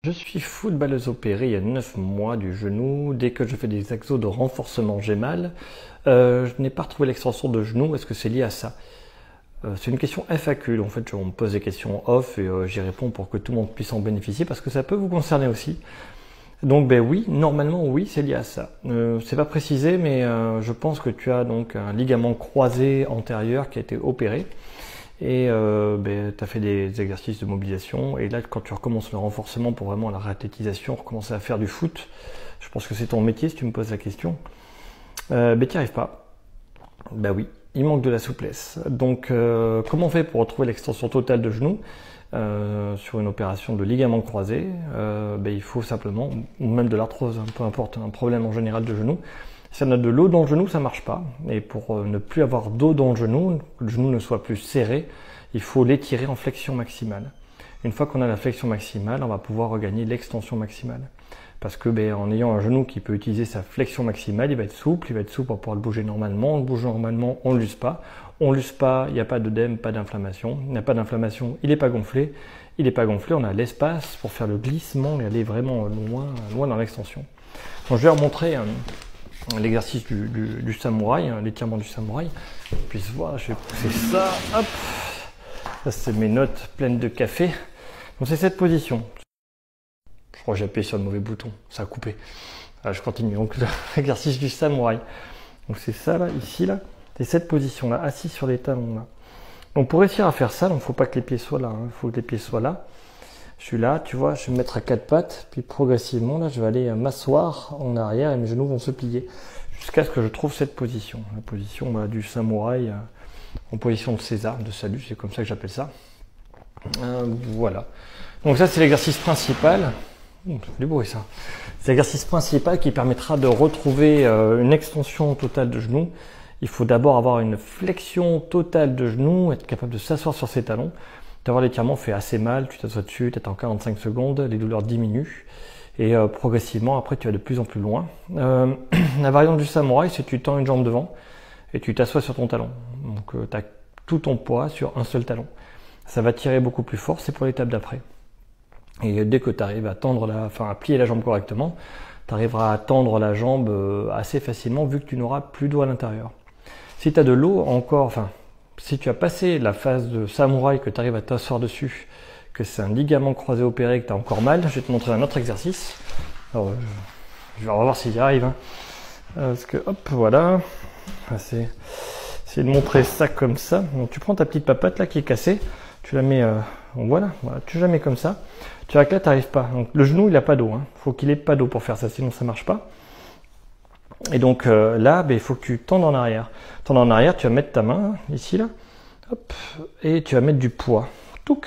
Je suis footballeuse opérée il y a 9 mois du genou. Dès que je fais des exos de renforcement, j'ai mal. Je n'ai pas retrouvé l'extension de genou. Est-ce que c'est lié à ça? C'est une question FAQ. En fait, on me pose des questions off et j'y réponds pour que tout le monde puisse en bénéficier parce que ça peut vous concerner aussi. Donc, ben oui, normalement, oui, c'est lié à ça. C'est pas précisé, mais je pense que tu as donc un ligament croisé antérieur qui a été opéré. Et tu as fait des exercices de mobilisation. Et là, quand tu recommences le renforcement pour vraiment la réathlétisation, recommencer à faire du foot, je pense que c'est ton métier si tu me poses la question, tu n'y arrives pas. Ben oui, il manque de la souplesse. Donc, comment on fait pour retrouver l'extension totale de genou sur une opération de ligament croisé? Il faut simplement, ou même de l'arthrose, peu importe, un problème en général de genou. Si on a de l'eau dans le genou, ça marche pas. Et pour ne plus avoir d'eau dans le genou, que le genou ne soit plus serré, il faut l'étirer en flexion maximale. Une fois qu'on a la flexion maximale, on va pouvoir regagner l'extension maximale. Parce que en ayant un genou qui peut utiliser sa flexion maximale, il va être souple pour pouvoir le bouger normalement. On le bouge normalement, on ne l'use pas. On ne l'use pas, il n'y a pas d'œdème, pas d'inflammation. Il n'y a pas d'inflammation, il n'est pas gonflé. Il n'est pas gonflé, on a l'espace pour faire le glissement et aller vraiment loin dans l'extension. Donc je vais remontrer l'exercice du samouraï, l'étirement du samouraï. On puisse voir, je vais pousser ça, hop. Ça c'est mes notes pleines de café. Donc c'est cette position. Je crois que j'ai appuyé sur le mauvais bouton, ça a coupé. Alors, je continue. Donc l'exercice du samouraï. Donc c'est ça là, ici là. C'est cette position là, assis sur les talons là. Donc pour réussir à faire ça, il ne faut pas que les pieds soient là. Il faut que les pieds soient là. Je suis là, tu vois, je vais me mettre à quatre pattes, puis progressivement, là, je vais aller m'asseoir en arrière et mes genoux vont se plier jusqu'à ce que je trouve cette position. La position du samouraï en position de César, de salut, c'est comme ça que j'appelle ça. Voilà. Donc ça, c'est l'exercice principal. Ça fait du bruit, ça. C'est l'exercice principal qui permettra de retrouver une extension totale de genoux. Il faut d'abord avoir une flexion totale de genoux, être capable de s'asseoir sur ses talons. D'avoir l'étirement fait assez mal, tu t'assois dessus, tu attends 45 secondes, les douleurs diminuent et progressivement après tu vas de plus en plus loin. La variante du samouraï, c'est que tu tends une jambe devant et tu t'assois sur ton talon. Donc tu as tout ton poids sur un seul talon. Ça va tirer beaucoup plus fort, c'est pour l'étape d'après. Et dès que tu arrives à à plier la jambe correctement, tu arriveras à tendre la jambe assez facilement vu que tu n'auras plus d'eau à l'intérieur. Si tu as de l'eau encore, si tu as passé la phase de samouraï, que tu arrives à t'asseoir dessus, que c'est un ligament croisé opéré, que tu as encore mal, je vais te montrer un autre exercice. Alors, je vais voir s'il y arrive. Parce que, hop, voilà. C'est de montrer ça comme ça. Donc, tu prends ta petite papate là qui est cassée, tu la mets, voilà, tu la mets comme ça. Tu vois que là, tu n'arrives pas. Donc, le genou, il n'a pas d'eau. Faut qu'il ait pas d'eau pour faire ça, sinon ça marche pas. Et donc là, il faut que tu tendes en arrière. Tendre en arrière, tu vas mettre ta main ici, là, hop, et tu vas mettre du poids, touc,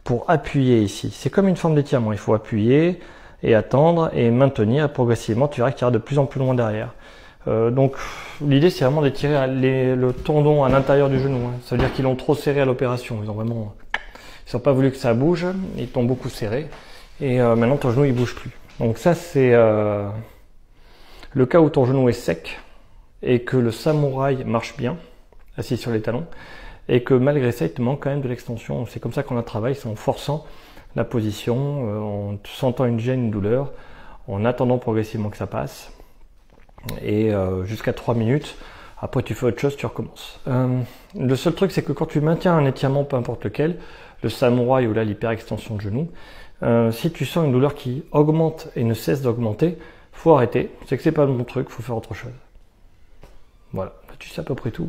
pour appuyer ici. C'est comme une forme d'étirement. Il faut appuyer et attendre et maintenir progressivement. Tu verras qu'il y aura de plus en plus loin derrière. Donc l'idée, c'est vraiment d'étirer le tendon à l'intérieur du genou. Ça veut dire qu'ils l'ont trop serré à l'opération. Ils n'ont pas voulu que ça bouge. Ils t'ont beaucoup serré. Et maintenant, ton genou, il bouge plus. Donc ça, c'est le cas où ton genou est sec et que le samouraï marche bien, assis sur les talons, et que malgré ça, il te manque quand même de l'extension. C'est comme ça qu'on la travaille, c'est en forçant la position, en sentant une gêne, une douleur, en attendant progressivement que ça passe, et jusqu'à 3 minutes. Après, tu fais autre chose, tu recommences. Le seul truc, c'est que quand tu maintiens un étirement, peu importe lequel, le samouraï ou là l'hyperextension de genou, si tu sens une douleur qui augmente et ne cesse d'augmenter, faut arrêter, c'est que c'est pas le bon truc, faut faire autre chose. Voilà, tu sais à peu près tout.